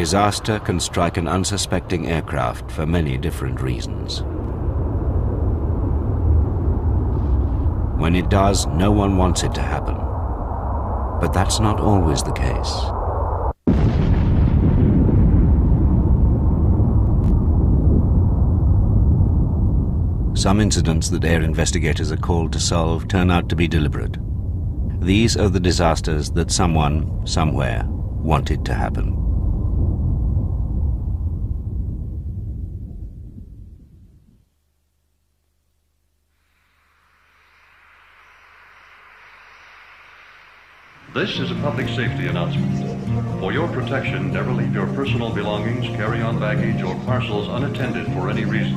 Disaster can strike an unsuspecting aircraft for many different reasons. When it does, no one wants it to happen. But that's not always the case. Some incidents that air investigators are called to solve turn out to be deliberate. These are the disasters that someone, somewhere, wanted to happen. This is a public safety announcement. For your protection, never leave your personal belongings, carry-on baggage, or parcels unattended for any reason.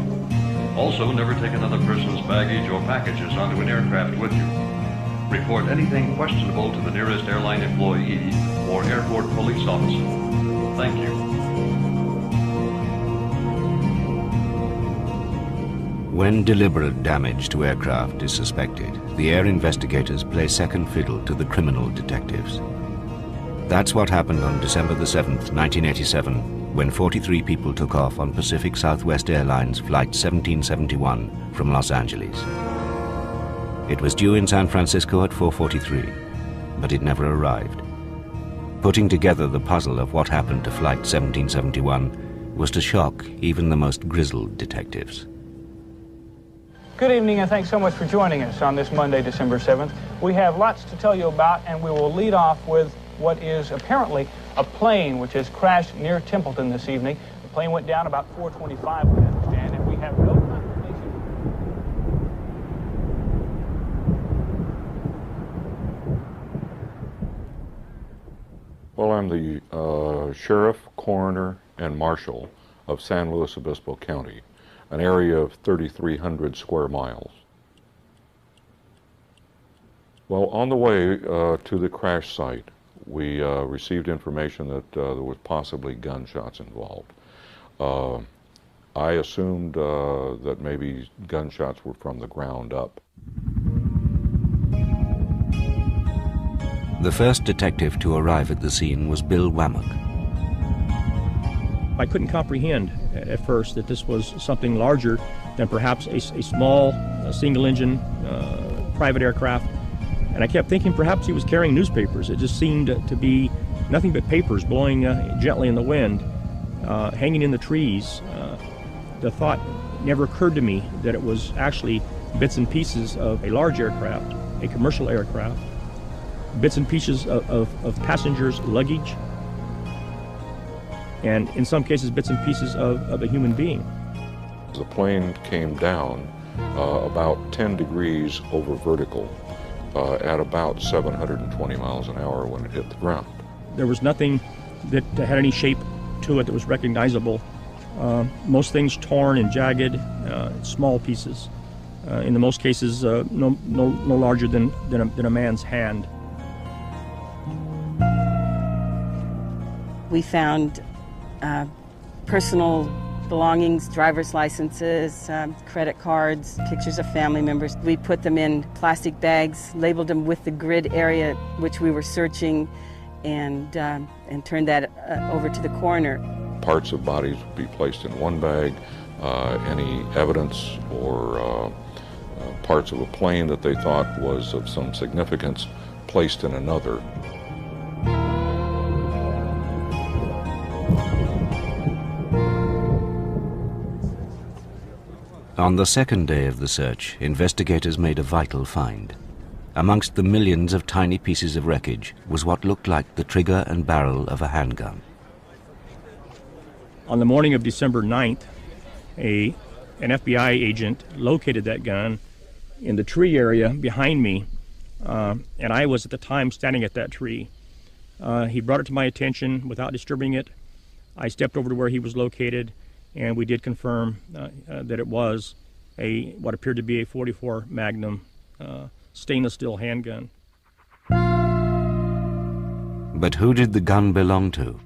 Also, never take another person's baggage or packages onto an aircraft with you. Report anything questionable to the nearest airline employee or airport police officer. Thank you. When deliberate damage to aircraft is suspected, the air investigators play second fiddle to the criminal detectives. That's what happened on December the 7th, 1987, when 43 people took off on Pacific Southwest Airlines Flight 1771 from Los Angeles. It was due in San Francisco at 4:43, but it never arrived. Putting together the puzzle of what happened to Flight 1771 was to shock even the most grizzled detectives. Good evening, and thanks so much for joining us on this Monday, December 7th. We have lots to tell you about, and we will lead off with what is apparently a plane which has crashed near Templeton this evening. The plane went down about 4:25, we understand, and we have no confirmation. Well, I'm the sheriff, coroner, and marshal of San Luis Obispo County, an area of 3,300 square miles. Well, on the way to the crash site, we received information that there was possibly gunshots involved. I assumed that maybe gunshots were from the ground up. The first detective to arrive at the scene was Bill Wammock. I couldn't comprehend at first that this was something larger than perhaps a small single-engine private aircraft. And I kept thinking perhaps he was carrying newspapers. It just seemed to be nothing but papers blowing gently in the wind, hanging in the trees. The thought never occurred to me that it was actually bits and pieces of a large aircraft, a commercial aircraft, bits and pieces of passengers' luggage, and in some cases bits and pieces of a human being. The plane came down about 10 degrees over vertical at about 720 miles an hour when it hit the ground. There was nothing that had any shape to it that was recognizable. Most things torn and jagged, small pieces. In the most cases, no larger than a man's hand. We found personal belongings, driver's licenses, credit cards, pictures of family members. We put them in plastic bags, labeled them with the grid area which we were searching, and turned that over to the coroner. Parts of bodies would be placed in one bag, any evidence or parts of a plane that they thought was of some significance placed in another. On the second day of the search, investigators made a vital find. Amongst the millions of tiny pieces of wreckage was what looked like the trigger and barrel of a handgun. On the morning of December 9th, an FBI agent located that gun in the tree area behind me, and I was at the time standing at that tree. He brought it to my attention without disturbing it. I stepped over to where he was located, and we did confirm that it was what appeared to be a .44 Magnum stainless steel handgun. But who did the gun belong to?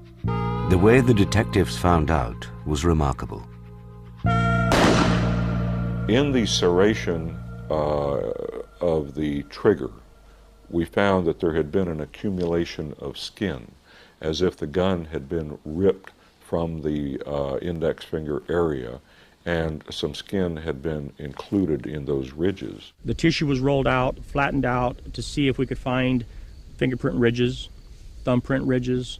The way the detectives found out was remarkable. In the serration of the trigger, we found that there had been an accumulation of skin, as if the gun had been ripped from the index finger area, and some skin had been included in those ridges. The tissue was rolled out, flattened out to see if we could find fingerprint ridges, thumbprint ridges,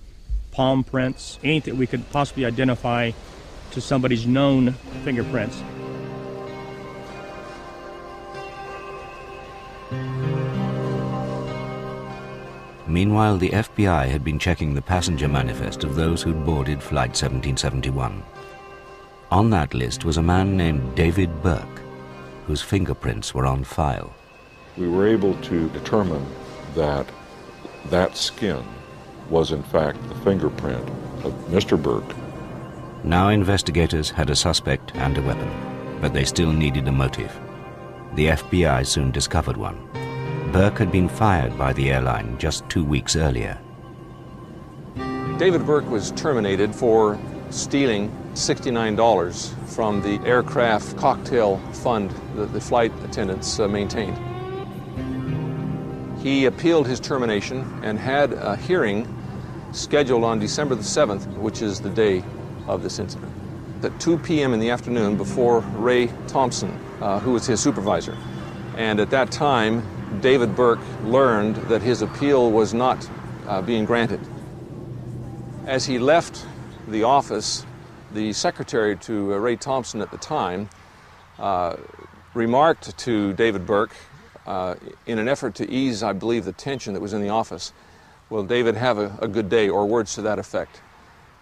palm prints, anything we could possibly identify to somebody's known fingerprints. Meanwhile, the FBI had been checking the passenger manifest of those who'd boarded Flight 1771. On that list was a man named David Burke, whose fingerprints were on file. We were able to determine that that skin was in fact the fingerprint of Mr. Burke. Now investigators had a suspect and a weapon, but they still needed a motive. The FBI soon discovered one. Burke had been fired by the airline just 2 weeks earlier. David Burke was terminated for stealing $69 from the aircraft cocktail fund that the flight attendants maintained. He appealed his termination and had a hearing scheduled on December the 7th, which is the day of this incident, at 2 p.m. in the afternoon before Ray Thompson, who was his supervisor. And at that time, David Burke learned that his appeal was not being granted. As he left the office, the secretary to Ray Thompson at the time remarked to David Burke, in an effort to ease, I believe, the tension that was in the office, "Will David have a good day," or words to that effect.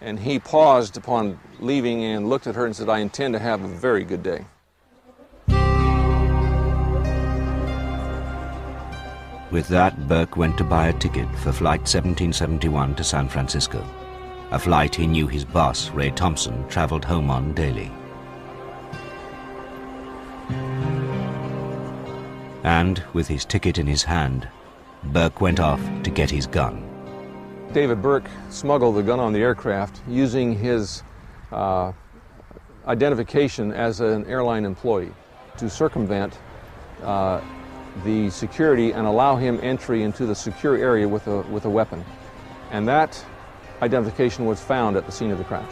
And he paused upon leaving and looked at her and said, "I intend to have a very good day." With that, Burke went to buy a ticket for Flight 1771 to San Francisco, a flight he knew his boss, Ray Thompson, traveled home on daily. And with his ticket in his hand, Burke went off to get his gun. David Burke smuggled the gun on the aircraft using his identification as an airline employee to circumvent the security and allow him entry into the secure area with a weapon. And that identification was found at the scene of the crash.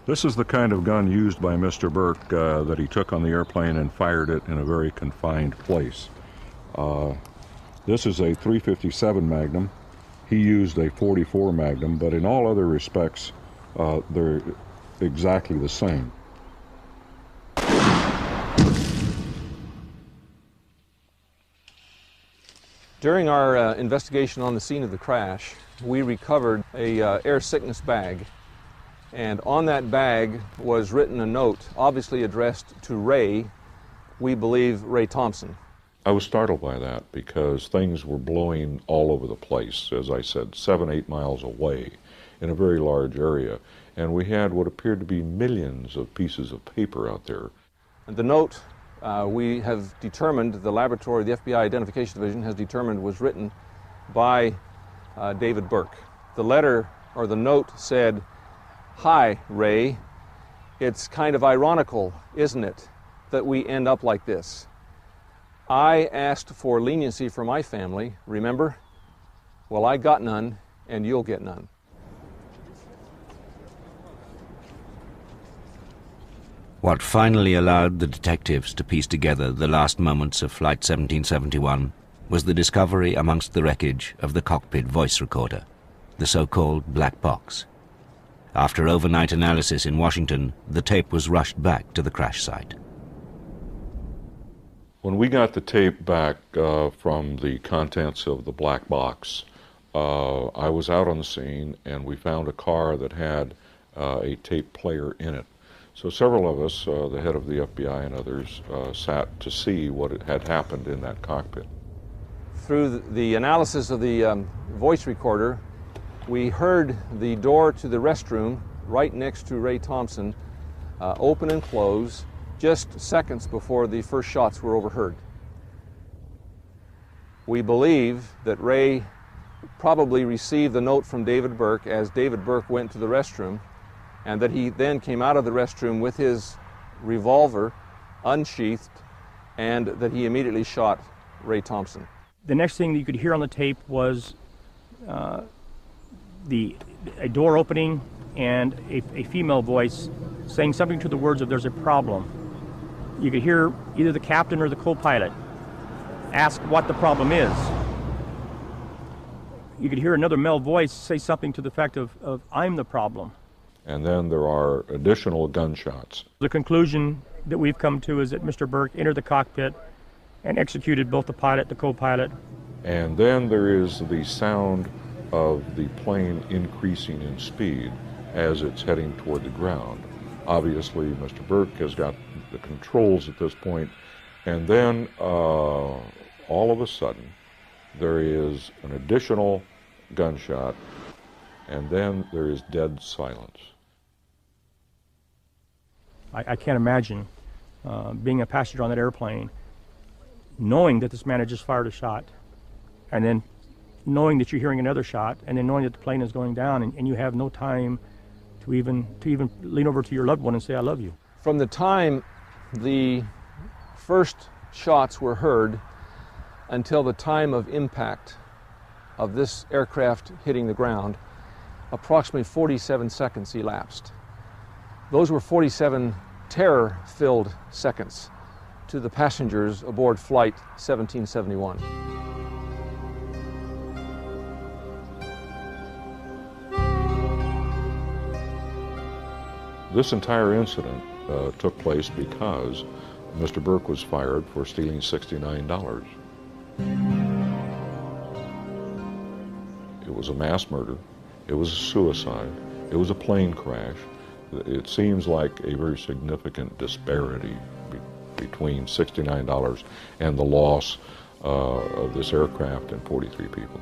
This is the kind of gun used by Mr. Burke that he took on the airplane and fired it in a very confined place. This is a .357 Magnum. He used a .44 Magnum, but in all other respects, they're exactly the same. During our investigation on the scene of the crash, we recovered a air sickness bag. And on that bag was written a note, obviously addressed to Ray, we believe Ray Thompson. I was startled by that because things were blowing all over the place, as I said, 7-8 miles away in a very large area. And we had what appeared to be millions of pieces of paper out there. And the note we have determined, the laboratory, the FBI Identification Division has determined was written by David Burke. The letter, or the note, said, "Hi, Ray, it's kind of ironical, isn't it, that we end up like this? I asked for leniency for my family, remember? Well, I got none, and you'll get none." What finally allowed the detectives to piece together the last moments of Flight 1771 was the discovery amongst the wreckage of the cockpit voice recorder, the so-called black box. After overnight analysis in Washington, the tape was rushed back to the crash site. When we got the tape back from the contents of the black box, I was out on the scene and we found a car that had a tape player in it. So several of us, the head of the FBI and others, sat to see what had happened in that cockpit. Through the analysis of the voice recorder, we heard the door to the restroom right next to Ray Thompson open and close just seconds before the first shots were overheard. We believe that Ray probably received the note from David Burke as David Burke went to the restroom, and that he then came out of the restroom with his revolver unsheathed, and that he immediately shot Ray Thompson. The next thing that you could hear on the tape was a door opening and a female voice saying something to the words of "there's a problem." You could hear either the captain or the co-pilot ask what the problem is. You could hear another male voice say something to the effect of "I'm the problem." And then there are additional gunshots. The conclusion that we've come to is that Mr. Burke entered the cockpit and executed both the pilot, the co-pilot. And then there is the sound of the plane increasing in speed as it's heading toward the ground. Obviously, Mr. Burke has got the controls at this point, and then all of a sudden there is an additional gunshot, and then there is dead silence. I can't imagine being a passenger on that airplane, knowing that this man had just fired a shot, and then knowing that you're hearing another shot, and then knowing that the plane is going down, and you have no time to even lean over to your loved one and say, "I love you." From the time the first shots were heard until the time of impact of this aircraft hitting the ground, approximately 47 seconds elapsed. Those were 47 terror-filled seconds to the passengers aboard Flight 1771. This entire incident took place because Mr. Burke was fired for stealing $69. It was a mass murder. It was a suicide. It was a plane crash. It seems like a very significant disparity between $69 and the loss of this aircraft and 43 people.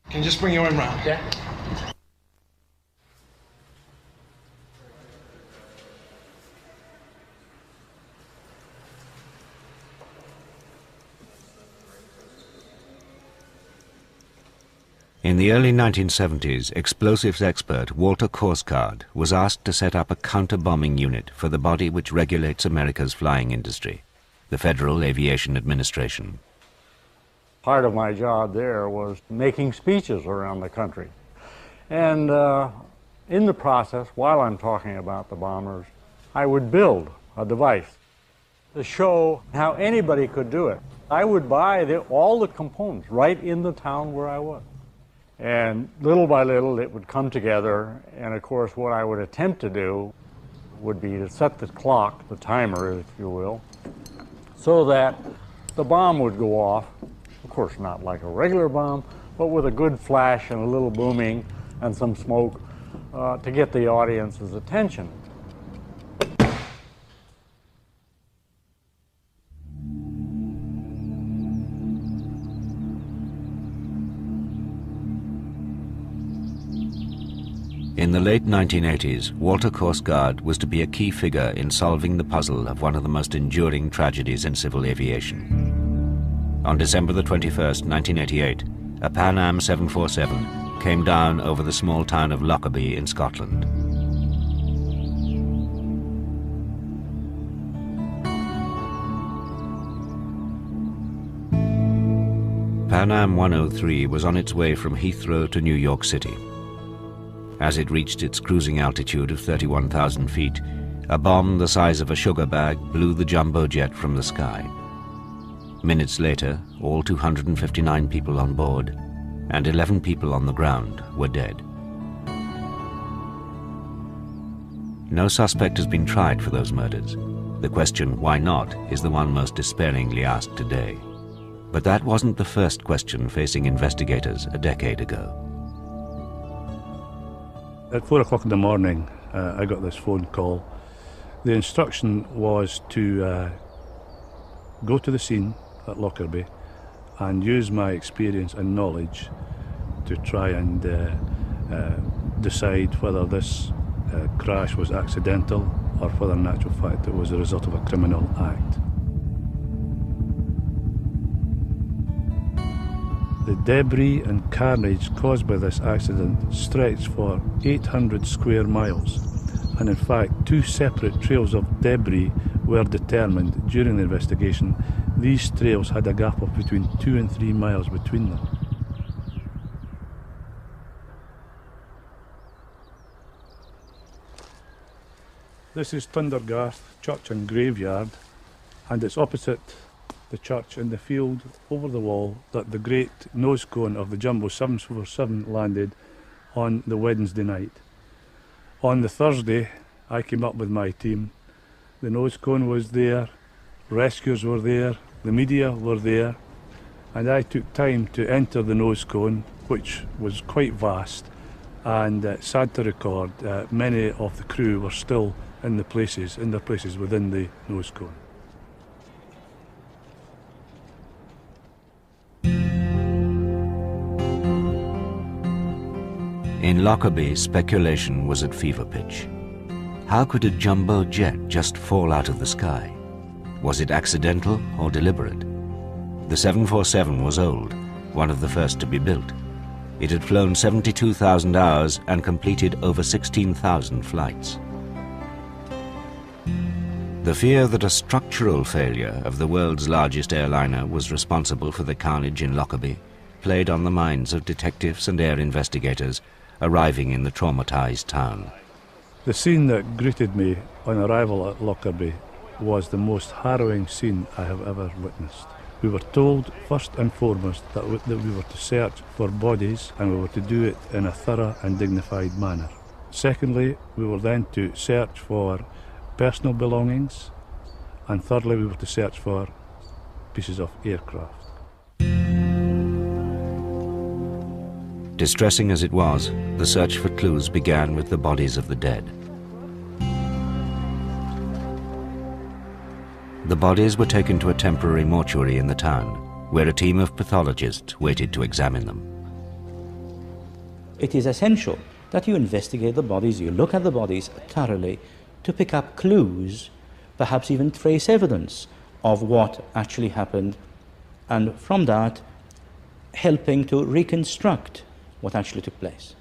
Can you just bring your arm around? Yeah. In the early 1970s, explosives expert Walter Korsgaard was asked to set up a counter-bombing unit for the body which regulates America's flying industry, the Federal Aviation Administration. Part of my job there was making speeches around the country. And in the process, while I'm talking about the bombers, I would build a device to show how anybody could do it. I would buy all the components right in the town where I was. And little by little, it would come together. And of course, what I would attempt to do would be to set the clock, the timer, if you will, so that the bomb would go off. Of course, not like a regular bomb, but with a good flash and a little booming and some smoke to get the audience's attention. In the late 1980s, Walter Korsgaard was to be a key figure in solving the puzzle of one of the most enduring tragedies in civil aviation. On December the 21st, 1988, a Pan Am 747 came down over the small town of Lockerbie in Scotland. Pan Am 103 was on its way from Heathrow to New York City. As it reached its cruising altitude of 31,000 feet, a bomb the size of a sugar bag blew the jumbo jet from the sky. Minutes later, all 259 people on board and 11 people on the ground were dead. No suspect has been tried for those murders. The question, why not, is the one most despairingly asked today. But that wasn't the first question facing investigators a decade ago. At 4 o'clock in the morning, I got this phone call. The instruction was to go to the scene at Lockerbie and use my experience and knowledge to try and decide whether this crash was accidental or whether in actual fact it was a result of a criminal act. The debris and carnage caused by this accident stretched for 800 square miles, and in fact 2 separate trails of debris were determined during the investigation. These trails had a gap of between 2 and 3 miles between them. This is Thundergarth Church and Graveyard, and it's opposite the church in the field over the wall that the great nose cone of the Jumbo 747 landed on the Wednesday night. On the Thursday, I came up with my team. The nose cone was there, rescuers were there, the media were there, and I took time to enter the nose cone, which was quite vast, and sad to record, many of the crew were still in their places within the nose cone. In Lockerbie, speculation was at fever pitch. How could a jumbo jet just fall out of the sky? Was it accidental or deliberate? The 747 was old, one of the first to be built. It had flown 72,000 hours and completed over 16,000 flights. The fear that a structural failure of the world's largest airliner was responsible for the carnage in Lockerbie played on the minds of detectives and air investigators arriving in the traumatized town. The scene that greeted me on arrival at Lockerbie was the most harrowing scene I have ever witnessed. We were told first and foremost that we were to search for bodies, and we were to do it in a thorough and dignified manner. Secondly, we were then to search for personal belongings, and thirdly, we were to search for pieces of aircraft. Distressing as it was, the search for clues began with the bodies of the dead. The bodies were taken to a temporary mortuary in the town, where a team of pathologists waited to examine them. It is essential that you investigate the bodies, you look at the bodies thoroughly to pick up clues, perhaps even trace evidence of what actually happened, and from that, helping to reconstruct what actually took place.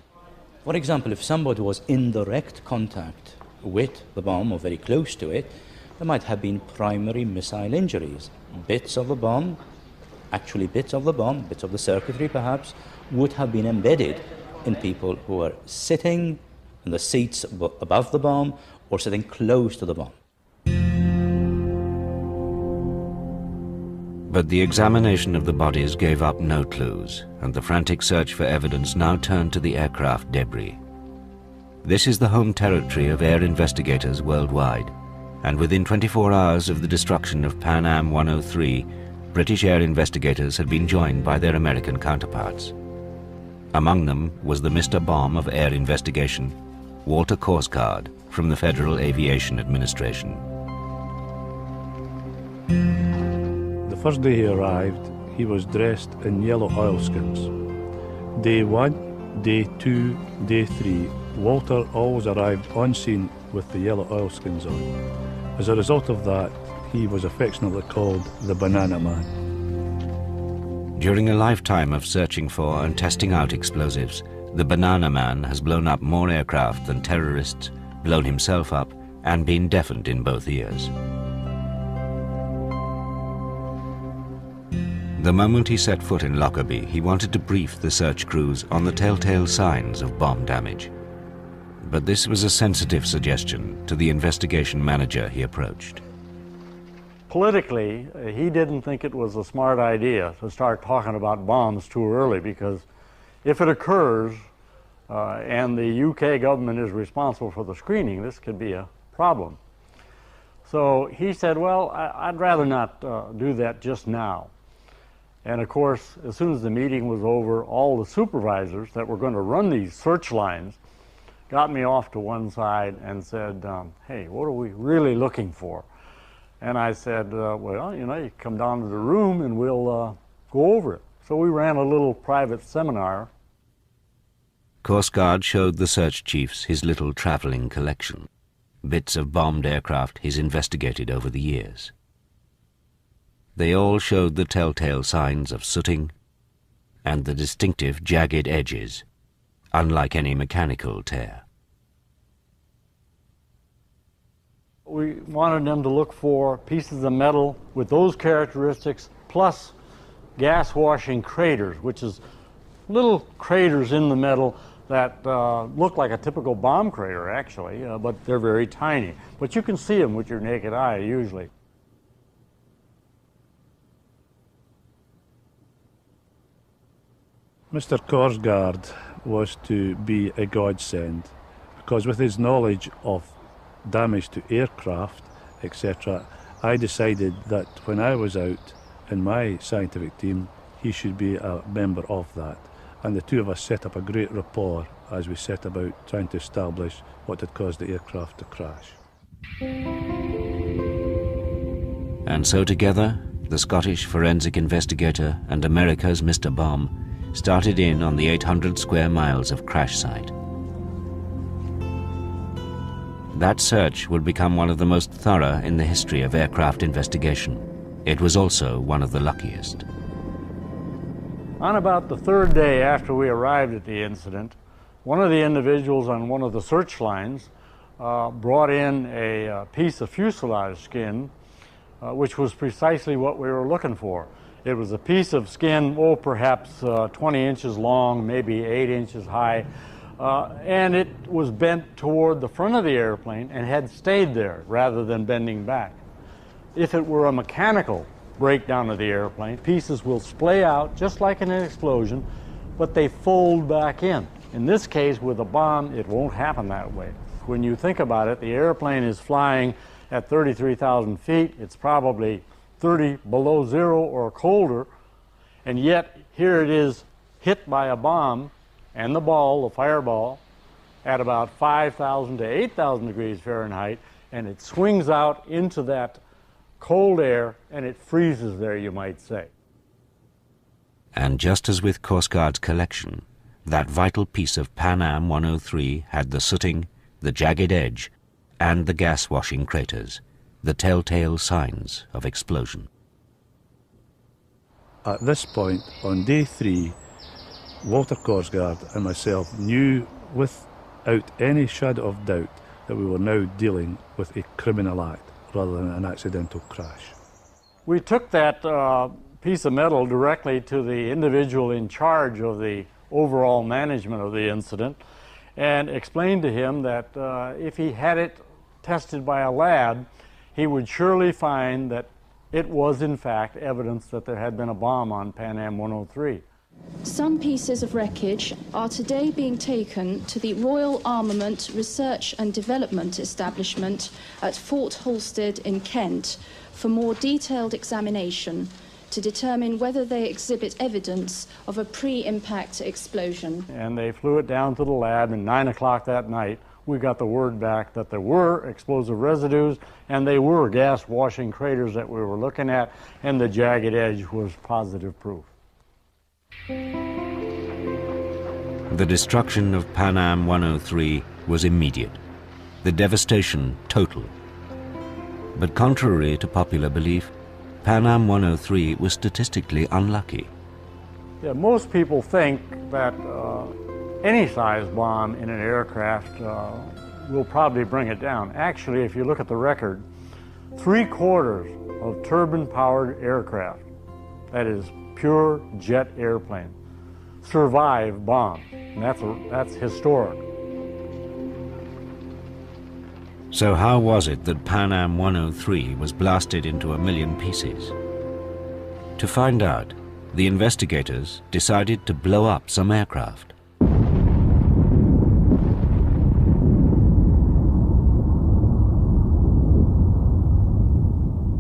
For example, if somebody was in direct contact with the bomb or very close to it, there might have been primary missile injuries. Bits of the bomb, bits of the circuitry perhaps, would have been embedded in people who were sitting in the seats above the bomb or sitting close to the bomb. But the examination of the bodies gave up no clues, and the frantic search for evidence now turned to the aircraft debris. This is the home territory of air investigators worldwide, and within 24 hours of the destruction of Pan Am 103, British air investigators had been joined by their American counterparts. Among them was the Mr. Bomb of air investigation, Walter Korsgaard, from the Federal Aviation Administration. The first day he arrived, he was dressed in yellow oilskins. Day 1, Day 2, Day 3, Walter always arrived on scene with the yellow oilskins on. As a result of that, he was affectionately called the Banana Man. During a lifetime of searching for and testing out explosives, the Banana Man has blown up more aircraft than terrorists, blown himself up, and been deafened in both ears. The moment he set foot in Lockerbie, he wanted to brief the search crews on the telltale signs of bomb damage. But this was a sensitive suggestion to the investigation manager he approached. Politically, he didn't think it was a smart idea to start talking about bombs too early, because if it occurs and the UK government is responsible for the screening, this could be a problem. So he said, well, I'd rather not do that just now. And of course, as soon as the meeting was over, all the supervisors that were going to run these search lines got me off to one side and said, hey, what are we really looking for? And I said, well, you come down to the room and we'll go over it. So we ran a little private seminar. Korsgaard showed the search chiefs his little traveling collection, bits of bombed aircraft he's investigated over the years. They all showed the telltale signs of sooting and the distinctive jagged edges, unlike any mechanical tear. We wanted them to look for pieces of metal with those characteristics, plus gas washing craters, which is little craters in the metal that look like a typical bomb crater, actually, but they're very tiny. But you can see them with your naked eye, usually. Mr. Korsgaard was to be a godsend, because with his knowledge of damage to aircraft, etc., I decided that when I was out in my scientific team, he should be a member of that. And the two of us set up a great rapport as we set about trying to establish what had caused the aircraft to crash. And so together, the Scottish forensic investigator and America's Mr. Bomb started in on the 800 square miles of crash site. That search would become one of the most thorough in the history of aircraft investigation. It was also one of the luckiest. On about the third day after we arrived at the incident, one of the individuals on one of the search lines brought in a piece of fuselage skin, which was precisely what we were looking for. It was a piece of skin, perhaps 20 inches long, maybe 8 inches high, and it was bent toward the front of the airplane and had stayed there rather than bending back. If it were a mechanical breakdown of the airplane, pieces will splay out just like in an explosion, but they fold back in. In this case, with a bomb, it won't happen that way. When you think about it, the airplane is flying at 33,000 feet. It's probably 30 below zero or colder, and yet here it is hit by a bomb and the ball, the fireball, at about 5,000 to 8,000 degrees Fahrenheit, and it swings out into that cold air and it freezes there, you might say. And just as with Korsgaard's collection, that vital piece of Pan Am 103 had the sooting, the jagged edge, and the gas-washing craters, the telltale signs of explosion. At this point, on day 3, Walter Korsgaard and myself knew without any shadow of doubt that we were now dealing with a criminal act rather than an accidental crash. We took that piece of metal directly to the individual in charge of the overall management of the incident and explained to him that if he had it tested by a lab, he would surely find that it was in fact evidence that there had been a bomb on Pan Am 103. Some pieces of wreckage are today being taken to the Royal Armament Research and Development Establishment at Fort Halstead in Kent for more detailed examination to determine whether they exhibit evidence of a pre-impact explosion. And they flew it down to the lab, and 9 o'clock that night we got the word back that there were explosive residues and they were gas washing craters that we were looking at, and the jagged edge was positive proof. The destruction of Pan Am 103 was immediate, the devastation total. But contrary to popular belief, Pan Am 103 was statistically unlucky. Yeah, most people think that any size bomb in an aircraft will probably bring it down. Actually, if you look at the record, 3/4 of turbine-powered aircraft, that is pure jet airplane, survive bombs, and that's historic. So how was it that Pan Am 103 was blasted into 1 million pieces? To find out, the investigators decided to blow up some aircraft.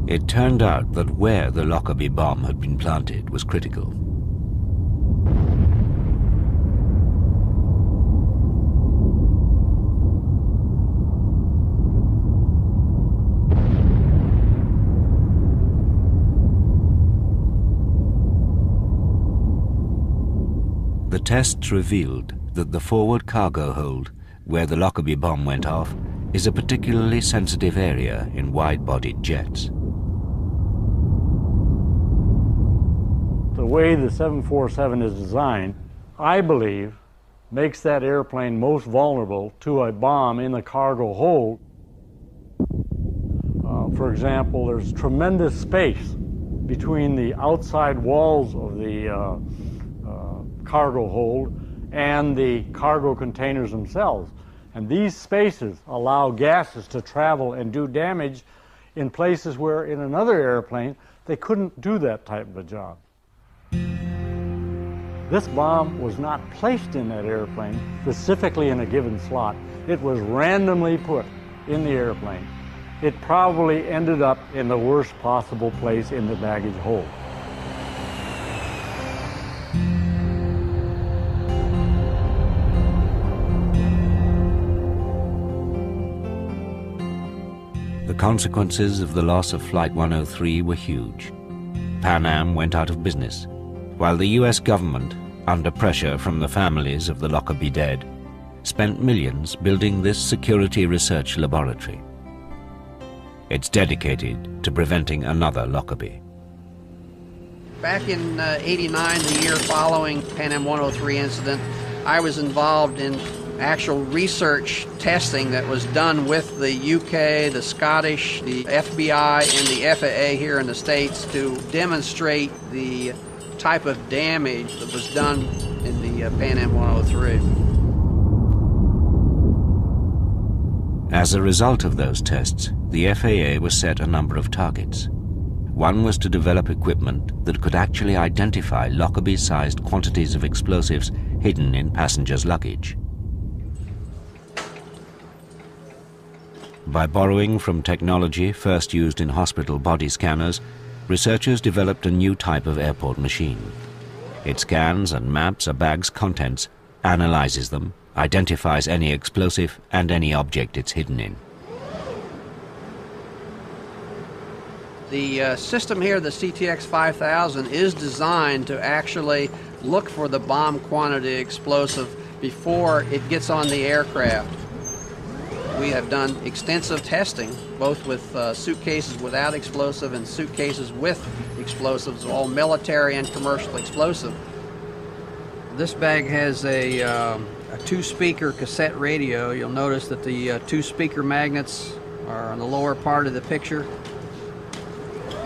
It turned out that where the Lockerbie bomb had been planted was critical. The tests revealed that the forward cargo hold, where the Lockerbie bomb went off, is a particularly sensitive area in wide-bodied jets. The way the 747 is designed, I believe, makes that airplane most vulnerable to a bomb in the cargo hold. For example, there's tremendous space between the outside walls of the cargo hold and the cargo containers themselves. And these spaces allow gases to travel and do damage in places where in another airplane they couldn't do that type of a job. This bomb was not placed in that airplane specifically in a given slot. It was randomly put in the airplane. It probably ended up in the worst possible place in the baggage hold. The consequences of the loss of Flight 103 were huge. Pan Am went out of business, while the US government, under pressure from the families of the Lockerbie dead, spent millions building this security research laboratory. It's dedicated to preventing another Lockerbie. Back in '89, the year following Pan Am 103 incident, I was involved in actual research testing that was done with the UK, the Scottish, the FBI, and the FAA here in the States to demonstrate the type of damage that was done in the Pan Am 103. As a result of those tests, the FAA was set a number of targets. One was to develop equipment that could actually identify Lockerbie-sized quantities of explosives hidden in passengers' luggage. By borrowing from technology first used in hospital body scanners, researchers developed a new type of airport machine. It scans and maps a bag's contents, analyzes them, identifies any explosive and any object it's hidden in. The system here, the CTX 5000, is designed to actually look for the bomb quantity explosive before it gets on the aircraft. We have done extensive testing, both with suitcases without explosive and suitcases with explosives, all military and commercial explosive. This bag has a two-speaker cassette radio. You'll notice that the two-speaker magnets are on the lower part of the picture.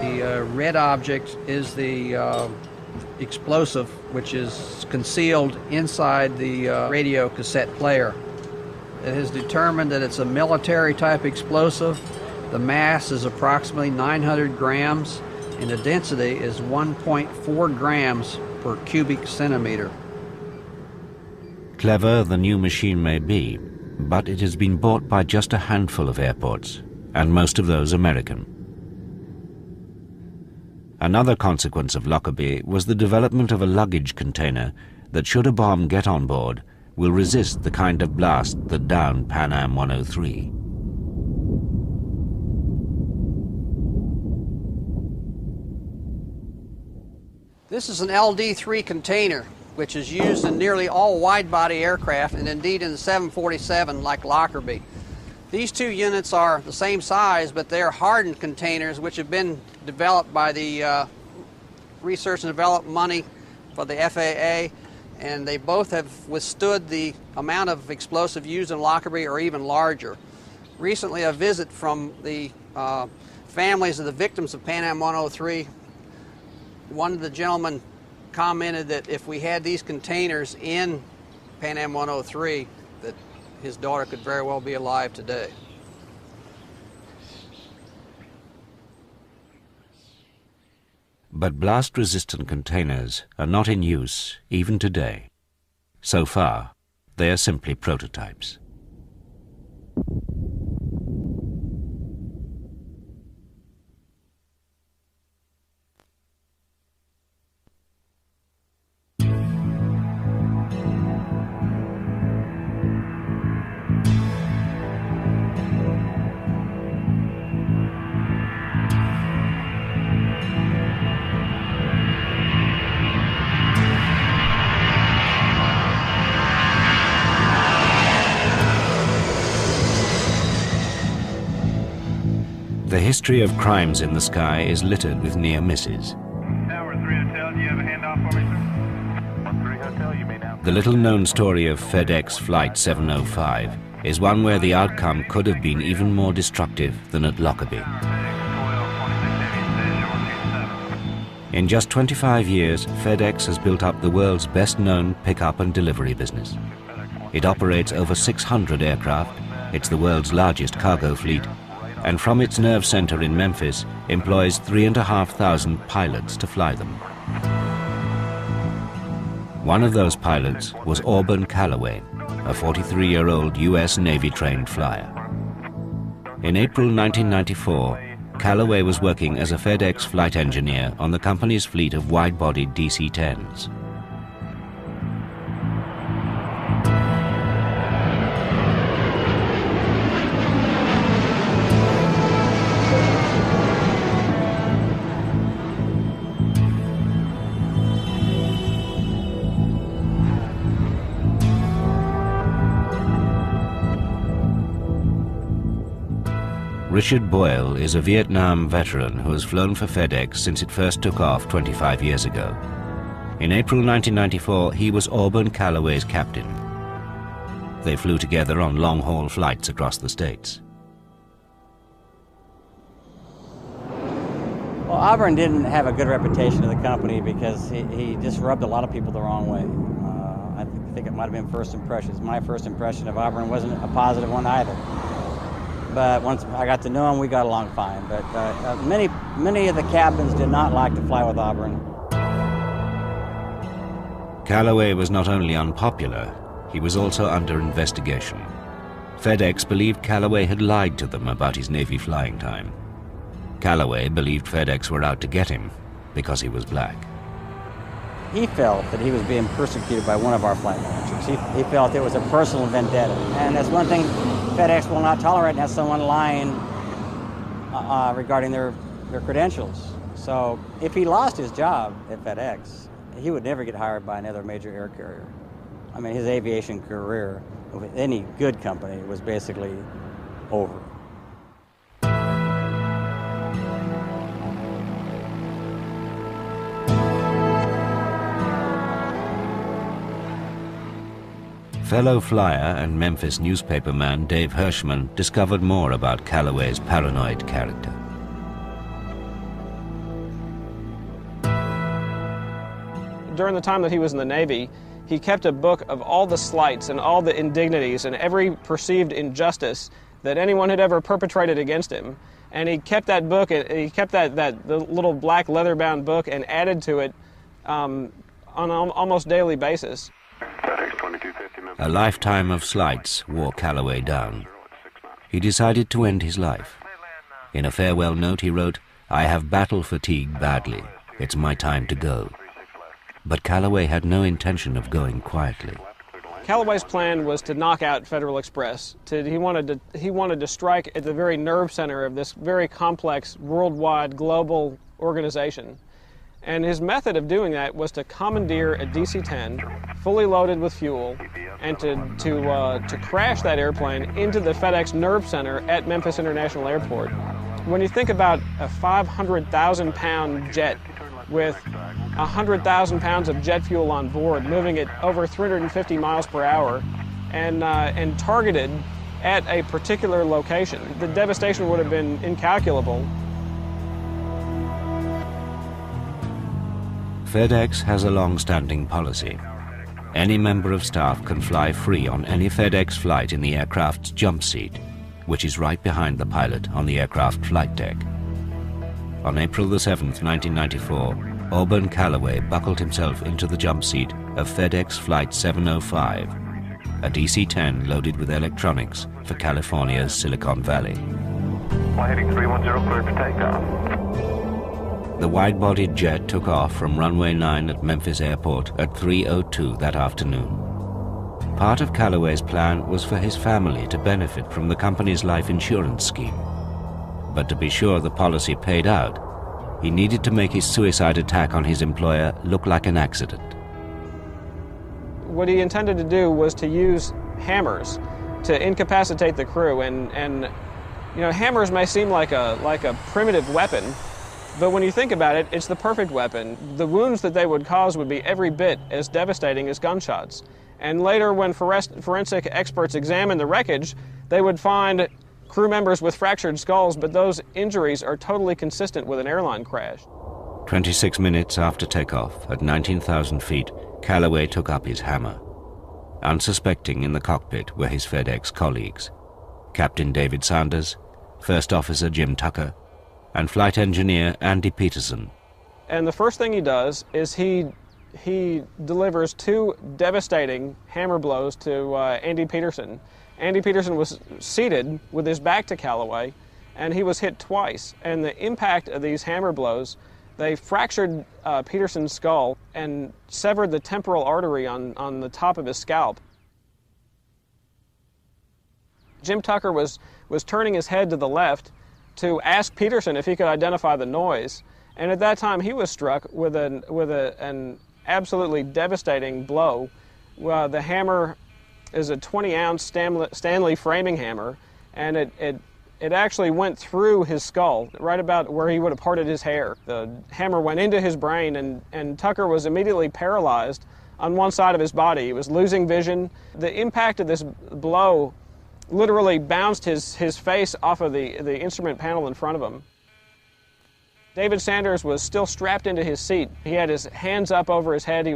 The red object is the explosive, which is concealed inside the radio cassette player. It has determined that it's a military-type explosive. The mass is approximately 900 grams, and the density is 1.4 grams per cubic centimeter. Clever the new machine may be, but it has been bought by just a handful of airports, and most of those American. Another consequence of Lockerbie was the development of a luggage container that, should a bomb get on board, will resist the kind of blast that downed Pan Am 103. This is an LD-3 container, which is used in nearly all wide-body aircraft, and indeed in the 747 like Lockerbie. These two units are the same size, but they're hardened containers which have been developed by the research and development money for the FAA, and they both have withstood the amount of explosive used in Lockerbie or even larger. Recently, a visit from the families of the victims of Pan Am 103, one of the gentlemen commented that if we had these containers in Pan Am 103, that his daughter could very well be alive today. But blast-resistant containers are not in use even today. So far, they are simply prototypes. The history of crimes in the sky is littered with near misses. Tower 3 Hotel, do you have a handoff for me, sir? 3 Hotel, you may now. The little-known story of FedEx Flight 705 is one where the outcome could have been even more destructive than at Lockerbie. In just 25 years, FedEx has built up the world's best-known pickup and delivery business. It operates over 600 aircraft, it's the world's largest cargo fleet, and from its nerve center in Memphis, employs 3,500 pilots to fly them. One of those pilots was Auburn Callaway, a 43-year-old U.S. Navy-trained flyer. In April 1994, Callaway was working as a FedEx flight engineer on the company's fleet of wide-bodied DC-10s. Richard Boyle is a Vietnam veteran who has flown for FedEx since it first took off 25 years ago. In April 1994, he was Auburn Callaway's captain. They flew together on long-haul flights across the states. Well, Auburn didn't have a good reputation of the company because he just rubbed a lot of people the wrong way. I think it might have been first impressions. My first impression of Auburn wasn't a positive one either. But once I got to know him, we got along fine. But many of the captains did not like to fly with Auburn. Callaway was not only unpopular, he was also under investigation. FedEx believed Callaway had lied to them about his Navy flying time. Callaway believed FedEx were out to get him because he was black. He felt that he was being persecuted by one of our flight managers. He felt it was a personal vendetta. And that's one thing FedEx will not tolerate, and that's someone lying regarding their credentials. So if he lost his job at FedEx, he would never get hired by another major air carrier. I mean, his aviation career with any good company was basically over. Fellow flyer and Memphis newspaperman Dave Hirschman discovered more about Callaway's paranoid character. During the time that he was in the Navy, he kept a book of all the slights and all the indignities and every perceived injustice that anyone had ever perpetrated against him. And he kept that book, he kept the little black leather-bound book and added to it on an almost daily basis. A lifetime of slights wore Callaway down. He decided to end his life. In a farewell note he wrote, "I have battle fatigue badly. It's my time to go." But Callaway had no intention of going quietly. Callaway's plan was to knock out Federal Express. He wanted to strike at the very nerve center of this very complex, worldwide, global organization. And his method of doing that was to commandeer a DC-10, fully loaded with fuel, and to crash that airplane into the FedEx nerve center at Memphis International Airport. When you think about a 500,000-pound jet with 100,000 pounds of jet fuel on board, moving at over 350 miles per hour, and targeted at a particular location, the devastation would have been incalculable. FedEx has a long-standing policy. Any member of staff can fly free on any FedEx flight in the aircraft's jump seat, which is right behind the pilot on the aircraft flight deck. On April the 7th, 1994, Auburn Callaway buckled himself into the jump seat of FedEx Flight 705, a DC-10 loaded with electronics for California's Silicon Valley. Heading 310, cleared for takeoff. The wide-bodied jet took off from runway 9 at Memphis Airport at 3:02 that afternoon. Part of Callaway's plan was for his family to benefit from the company's life insurance scheme. But to be sure the policy paid out, he needed to make his suicide attack on his employer look like an accident. What he intended to do was to use hammers to incapacitate the crew, and you know, hammers may seem like a primitive weapon, but when you think about it, it's the perfect weapon. The wounds that they would cause would be every bit as devastating as gunshots. And later, when forensic experts examined the wreckage, they would find crew members with fractured skulls, but those injuries are totally consistent with an airline crash. 26 minutes after takeoff, at 19,000 feet, Callaway took up his hammer. Unsuspecting in the cockpit were his FedEx colleagues, Captain David Sanders, First Officer Jim Tucker, and Flight Engineer Andy Peterson. And the first thing he does is he delivers two devastating hammer blows to Andy Peterson. Andy Peterson was seated with his back to Callaway, and he was hit twice. And the impact of these hammer blows, they fractured Peterson's skull and severed the temporal artery on the top of his scalp. Jim Tucker was turning his head to the left to ask Peterson if he could identify the noise. And at that time, he was struck with an absolutely devastating blow. The hammer is a 20-ounce Stanley framing hammer, and it actually went through his skull, right about where he would have parted his hair. The hammer went into his brain, and Tucker was immediately paralyzed on one side of his body. He was losing vision. The impact of this blow literally bounced his face off of the instrument panel in front of him. David Sanders was still strapped into his seat. He had his hands up over his head. He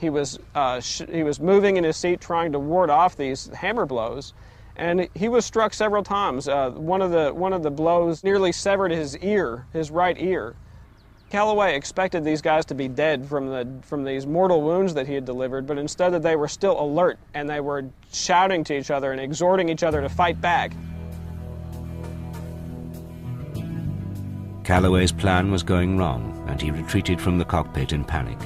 was moving in his seat, trying to ward off these hammer blows, and he was struck several times. One of the blows nearly severed his ear, his right ear. Callaway expected these guys to be dead from these mortal wounds that he had delivered, but instead that they were still alert, and they were shouting to each other and exhorting each other to fight back. Callaway's plan was going wrong, and he retreated from the cockpit in panic.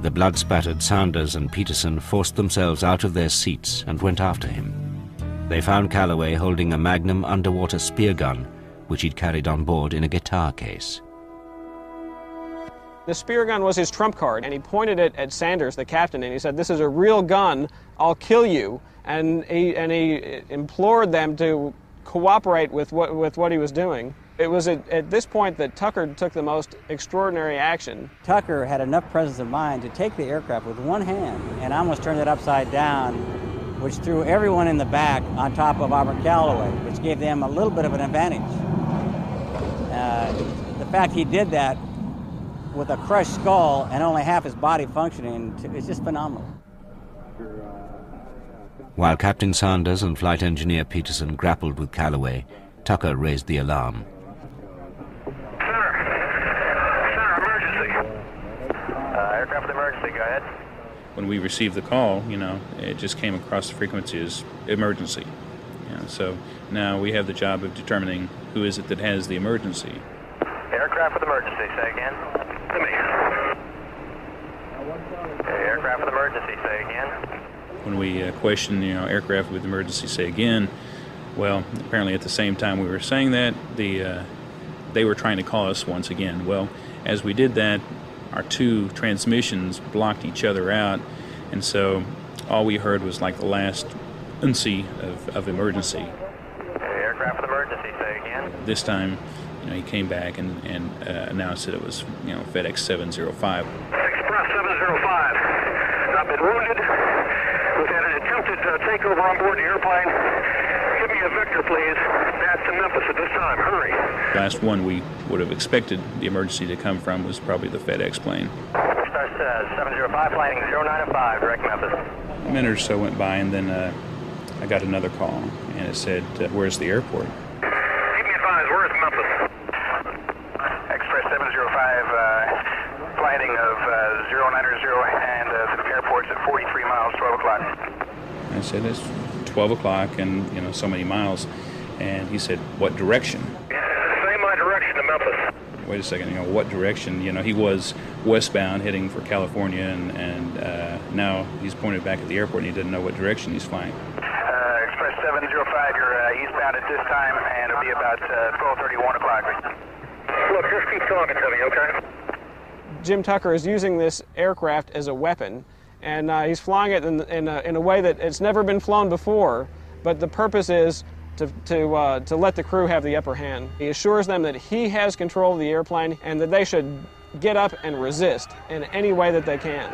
The blood-spattered Sanders and Peterson forced themselves out of their seats and went after him. They found Callaway holding a Magnum underwater spear gun, which he'd carried on board in a guitar case. The spear gun was his trump card, and he pointed it at Sanders, the captain, and he said, "This is a real gun, I'll kill you." And he implored them to cooperate with what he was doing. It was at this point that Tucker took the most extraordinary action. Tucker had enough presence of mind to take the aircraft with one hand and almost turned it upside down, which threw everyone in the back on top of Robert Callaway, which gave them a little bit of an advantage. The fact he did that with a crushed skull and only half his body functioning is just phenomenal. While Captain Sanders and Flight Engineer Peterson grappled with Callaway, Tucker raised the alarm. Center, emergency. Aircraft emergency, go ahead. When we received the call, it just came across the frequency as emergency. So now we have the job of determining who is it that has the emergency. Aircraft with emergency, say again. To me. Aircraft with emergency, say again. When we question, aircraft with emergency, say again, well, apparently at the same time we were saying that, they were trying to call us once again. Well, as we did that, our two transmissions blocked each other out, and so all we heard was like the last UNC of emergency. Aircraft with emergency, say again. This time, he came back and announced that it was, FedEx 705. Express 705. I've been wounded. We've had an attempted takeover on board the airplane. Give me a vector, please. That's to Memphis at this time. Hurry. The last one we would have expected the emergency to come from was probably the FedEx plane. Express 705, flying 0905, direct Memphis. A minute or so went by, and then I got another call, and it said, "Where's the airport?" Keep me advised, where's Memphis? Express 705, flighting of 090, and the airport's at 43 miles, 12 o'clock. I said, "It's 12 o'clock and, so many miles." And he said, "What direction?" Say my direction to Memphis. Wait a second, what direction? He was westbound heading for California, and now he's pointed back at the airport and he didn't know what direction he's flying. Express 705, you're eastbound at this time, and it'll be about 12:30, 1 o'clock. Look, just keep talking to me, okay? Jim Tucker is using this aircraft as a weapon, and he's flying it in a way that it's never been flown before, but the purpose is to let the crew have the upper hand. He assures them that he has control of the airplane and that they should get up and resist in any way that they can.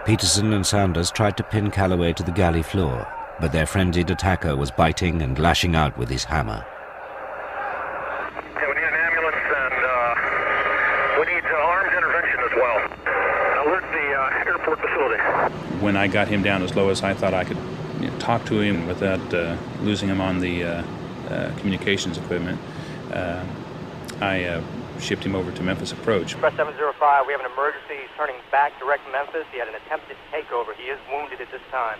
Peterson and Sanders tried to pin Callaway to the galley floor, but their frenzied attacker was biting and lashing out with his hammer. We need armed intervention as well. Alert the airport facility. When I got him down as low as I thought I could talk to him without losing him on the communications equipment, I shipped him over to Memphis Approach. Express 705, we have an emergency. He's turning back direct Memphis. He had an attempted takeover. He is wounded at this time.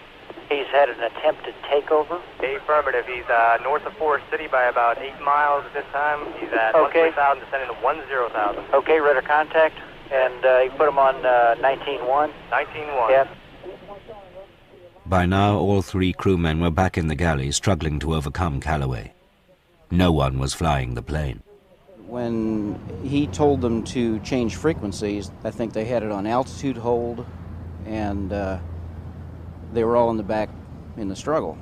He's had an attempted takeover? Affirmative. He's north of Forest City by about 8 miles at this time. He's at okay. 13,000, descending to 10,000. Okay, radar contact. And you put him on 19-1? 19-1. Yeah. By now, all 3 crewmen were back in the galley, struggling to overcome Calloway. No one was flying the plane. When he told them to change frequencies, I think they had it on altitude hold, and they were all in the back in the struggle.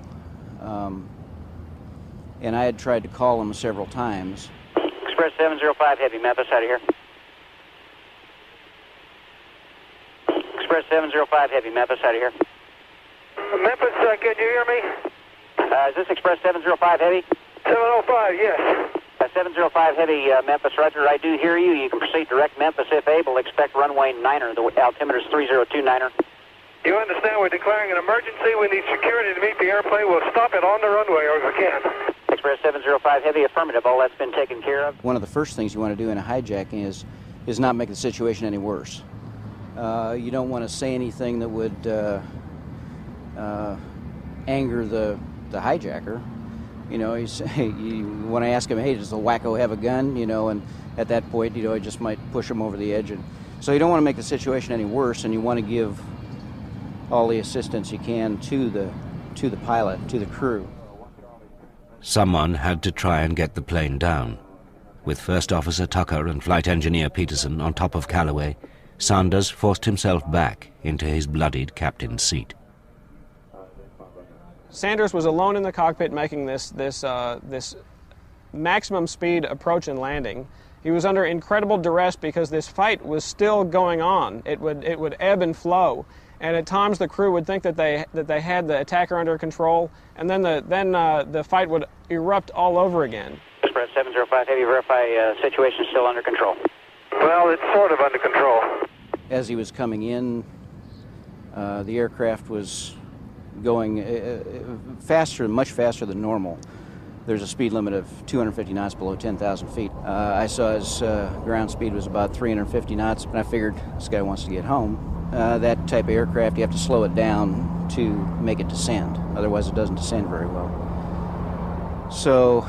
And I had tried to call them several times. Express 705 Heavy, Memphis, out of here. Express 705 Heavy, Memphis, out of here. Memphis, can you hear me? Is this Express 705 Heavy? 705, yes. 705 Heavy, Memphis, Roger. I do hear you. You can proceed direct Memphis if able. Expect runway 9er. The altimeter is 302-9er. You understand we're declaring an emergency. We need security to meet the airplane. We'll stop it on the runway or if we can. Express 705 Heavy, affirmative. All that's been taken care of. One of the first things you want to do in a hijacking is not make the situation any worse. You don't want to say anything that would anger the hijacker. You know, you want to ask him, hey, does the wacko have a gun? You know, and at that point, you know, it just might push him over the edge. And so you don't want to make the situation any worse, and you want to give all the assistance you can to the pilot, to the crew. Someone had to try and get the plane down. With First Officer Tucker and Flight Engineer Peterson on top of Calloway, Sanders forced himself back into his bloodied captain's seat. Sanders was alone in the cockpit making this maximum speed approach and landing. He was under incredible duress because this fight was still going on. It would ebb and flow, and at times the crew would think that they had the attacker under control, and then the fight would erupt all over again. Express 705 Heavy, verify situation still under control. Well, it's sort of under control. As he was coming in, the aircraft was going faster, much faster than normal. There's a speed limit of 250 knots below 10,000 feet. I saw his ground speed was about 350 knots, and I figured this guy wants to get home. That type of aircraft, you have to slow it down to make it descend. Otherwise, it doesn't descend very well. So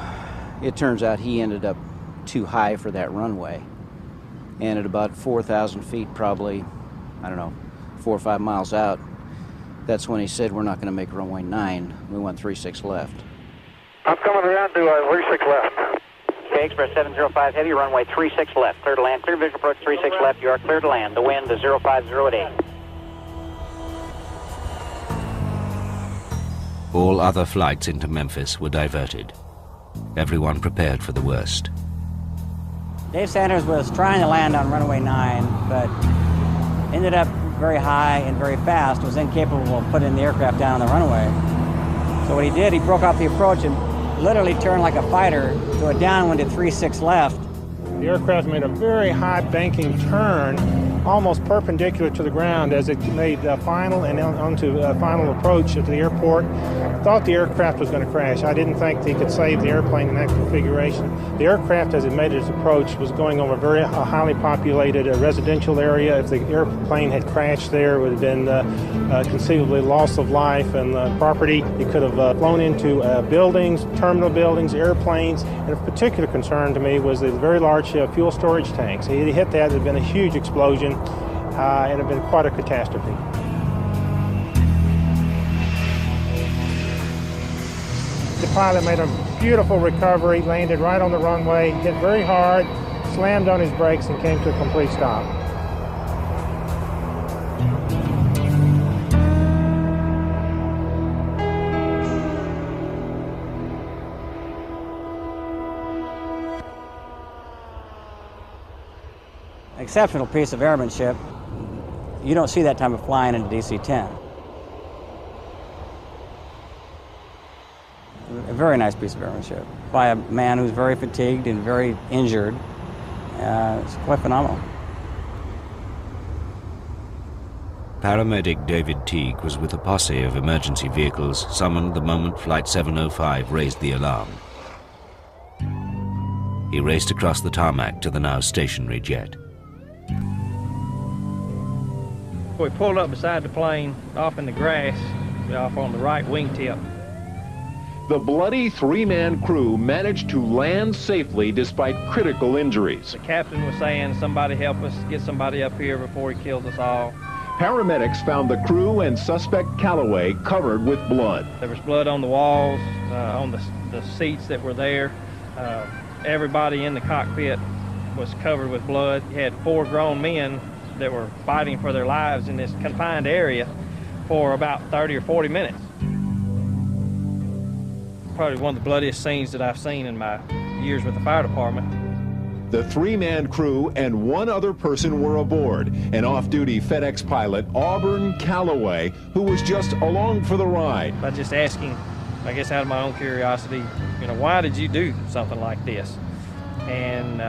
it turns out he ended up too high for that runway. And at about 4,000 feet, probably, I don't know, 4 or 5 miles out, that's when he said, we're not going to make runway 9. We want 36 left. I'm coming around to 36 left. Okay, Express 705 Heavy, runway 36 left. Clear to land, clear visual approach 36 left. You are clear to land. The wind is 050 at 8. All other flights into Memphis were diverted. Everyone prepared for the worst. Dave Sanders was trying to land on runway 9, but ended up very high and very fast, was incapable of putting the aircraft down on the runway. So what he did, he broke off the approach and literally turned like a fighter to a downwind at 36 left. The aircraft made a very high banking turn, almost perpendicular to the ground as it made final and onto final approach to the airport. I thought the aircraft was going to crash. I didn't think he could save the airplane in that configuration. The aircraft, as it made its approach, was going over a very highly populated residential area. If the airplane had crashed there, it would have been conceivably loss of life and property. It could have flown into buildings, terminal buildings, airplanes. And of particular concern to me was the very large fuel storage tanks. He hit that, it had been a huge explosion, and it had been quite a catastrophe. The pilot made a beautiful recovery, landed right on the runway, hit very hard, slammed on his brakes, and came to a complete stop. Exceptional piece of airmanship. You don't see that type of flying in a DC-10. A very nice piece of airmanship by a man who's very fatigued and very injured. It's quite phenomenal. Paramedic David Teague was with a posse of emergency vehicles summoned the moment Flight 705 raised the alarm. He raced across the tarmac to the now stationary jet. We pulled up beside the plane, off in the grass, off on the right wingtip. The bloody three-man crew managed to land safely despite critical injuries. The captain was saying, somebody help us get somebody up here before he kills us all. Paramedics found the crew and suspect Calloway covered with blood. There was blood on the walls, on the seats that were there. Everybody in the cockpit was covered with blood. You had 4 grown men that were fighting for their lives in this confined area for about 30 or 40 minutes. Probably one of the bloodiest scenes that I've seen in my years with the fire department. The three-man crew and 1 other person were aboard, an off-duty FedEx pilot, Auburn Calloway, who was just along for the ride. By just asking, I guess out of my own curiosity, why did you do something like this? And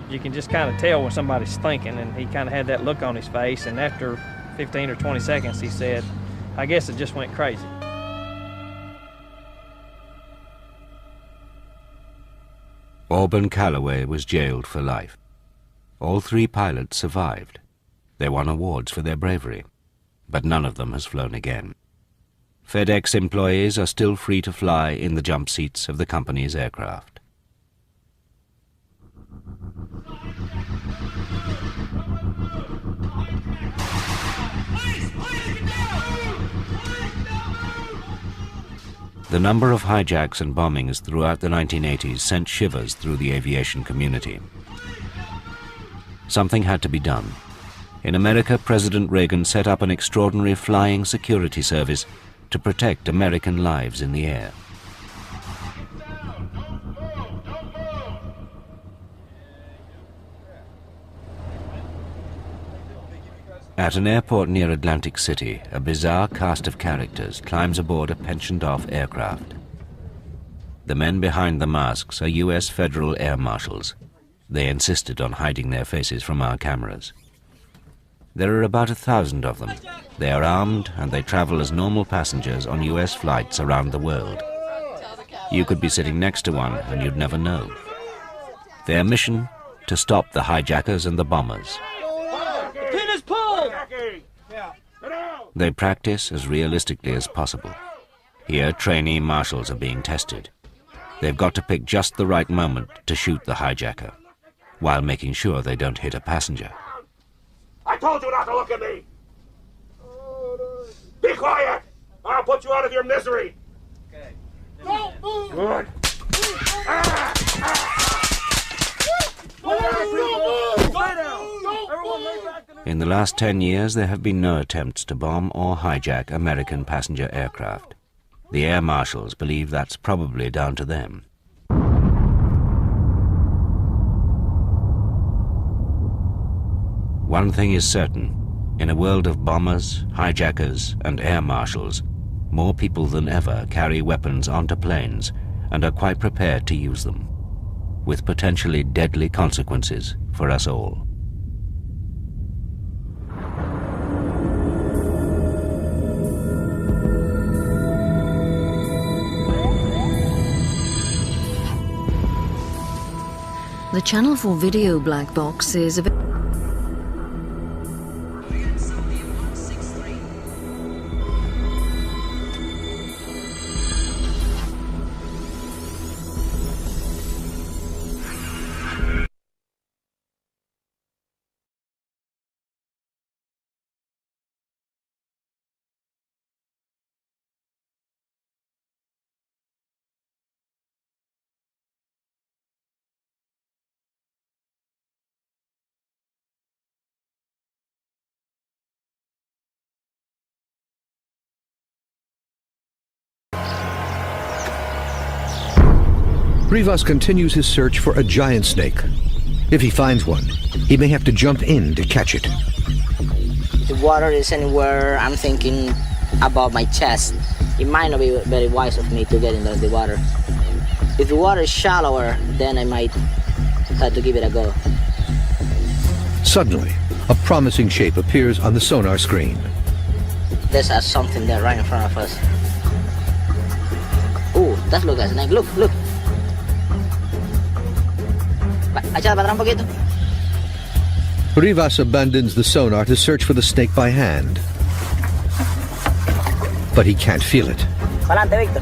you can just kind of tell when somebody's thinking, and he kind of had that look on his face, and after 15 or 20 seconds he said, I guess it just went crazy. Auburn Calloway was jailed for life. All 3 pilots survived. They won awards for their bravery, but none of them has flown again. FedEx employees are still free to fly in the jump seats of the company's aircraft. The number of hijacks and bombings throughout the 1980s sent shivers through the aviation community. Something had to be done. In America, President Reagan set up an extraordinary flying security service to protect American lives in the air. At an airport near Atlantic City, a bizarre cast of characters climbs aboard a pensioned-off aircraft. The men behind the masks are U.S. federal air marshals. They insisted on hiding their faces from our cameras. There are about 1,000 of them. They are armed and they travel as normal passengers on U.S. flights around the world. You could be sitting next to one and you'd never know. Their mission? To stop the hijackers and the bombers. They practice as realistically as possible. Here, trainee marshals are being tested. They've got to pick just the right moment to shoot the hijacker, while making sure they don't hit a passenger. I told you not to look at me! Be quiet! I'll put you out of your misery! Okay. Don't move! Good. In the last 10 years, there have been no attempts to bomb or hijack American passenger aircraft. The air marshals believe that's probably down to them. One thing is certain. In a world of bombers, hijackers, and air marshals, more people than ever carry weapons onto planes and are quite prepared to use them, with potentially deadly consequences for us all. The Channel 4 video black box is available. Rivas continues his search for a giant snake. If he finds one, he may have to jump in to catch it. If the water is anywhere, I'm thinking above my chest. It might not be very wise of me to get into the water. If the water is shallower, then I might have to give it a go. Suddenly, a promising shape appears on the sonar screen. there's something there right in front of us. Oh, that looks like a snake. Look, look. Echa para atrás un poquito. Rivas abandons the sonar to search for the snake by hand. But he can't feel it. Pa'lante, Victor.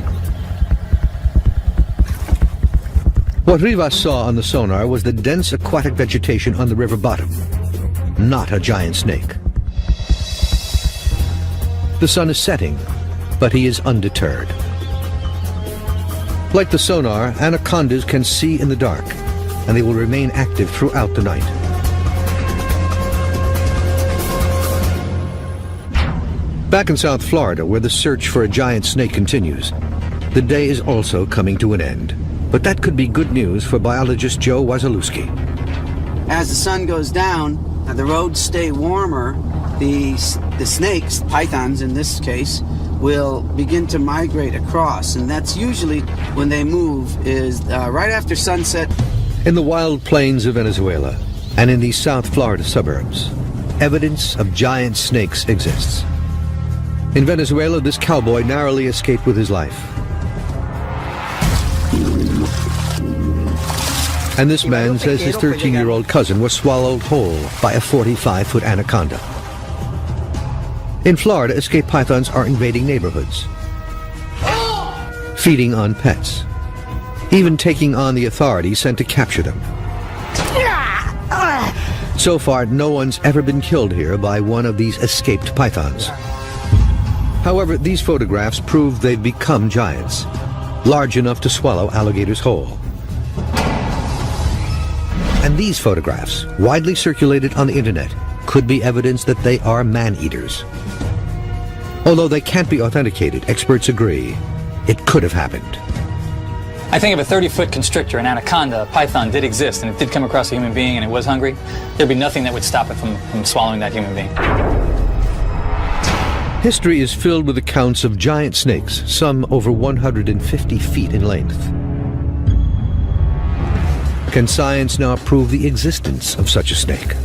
What Rivas saw on the sonar was the dense aquatic vegetation on the river bottom, not a giant snake. The sun is setting, but he is undeterred. Like the sonar, anacondas can see in the dark, and they will remain active throughout the night. Back in South Florida, where the search for a giant snake continues, the day is also coming to an end. But that could be good news for biologist Joe Wasilewski. As the sun goes down, the roads stay warmer, the snakes, pythons in this case, will begin to migrate across, and that's usually when they move is right after sunset. In the wild plains of Venezuela and in these South Florida suburbs, evidence of giant snakes exists. In Venezuela, this cowboy narrowly escaped with his life. And this man says his 13-year-old cousin was swallowed whole by a 45-foot anaconda. In Florida, escaped pythons are invading neighborhoods, feeding on pets, even taking on the authorities sent to capture them. So far, no one's ever been killed here by one of these escaped pythons. However, these photographs prove they've become giants, large enough to swallow alligators whole. And these photographs, widely circulated on the internet, could be evidence that they are man-eaters. Although they can't be authenticated, experts agree it could have happened. I think if a 30-foot constrictor, an anaconda, a python did exist, and it did come across a human being and it was hungry, there'd be nothing that would stop it from swallowing that human being. History is filled with accounts of giant snakes, some over 150 feet in length. Can science now prove the existence of such a snake?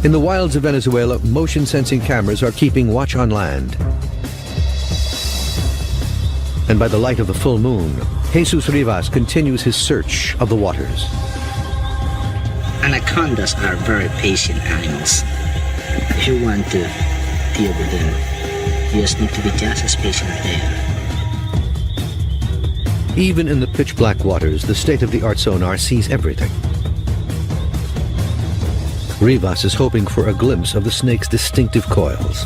In the wilds of Venezuela, motion-sensing cameras are keeping watch on land. And by the light of the full moon, Jesus Rivas continues his search of the waters. Anacondas are very patient animals. If you want to deal with them, you just need to be just as patient as they are. Even in the pitch-black waters, the state-of-the-art sonar sees everything. Rivas is hoping for a glimpse of the snake's distinctive coils.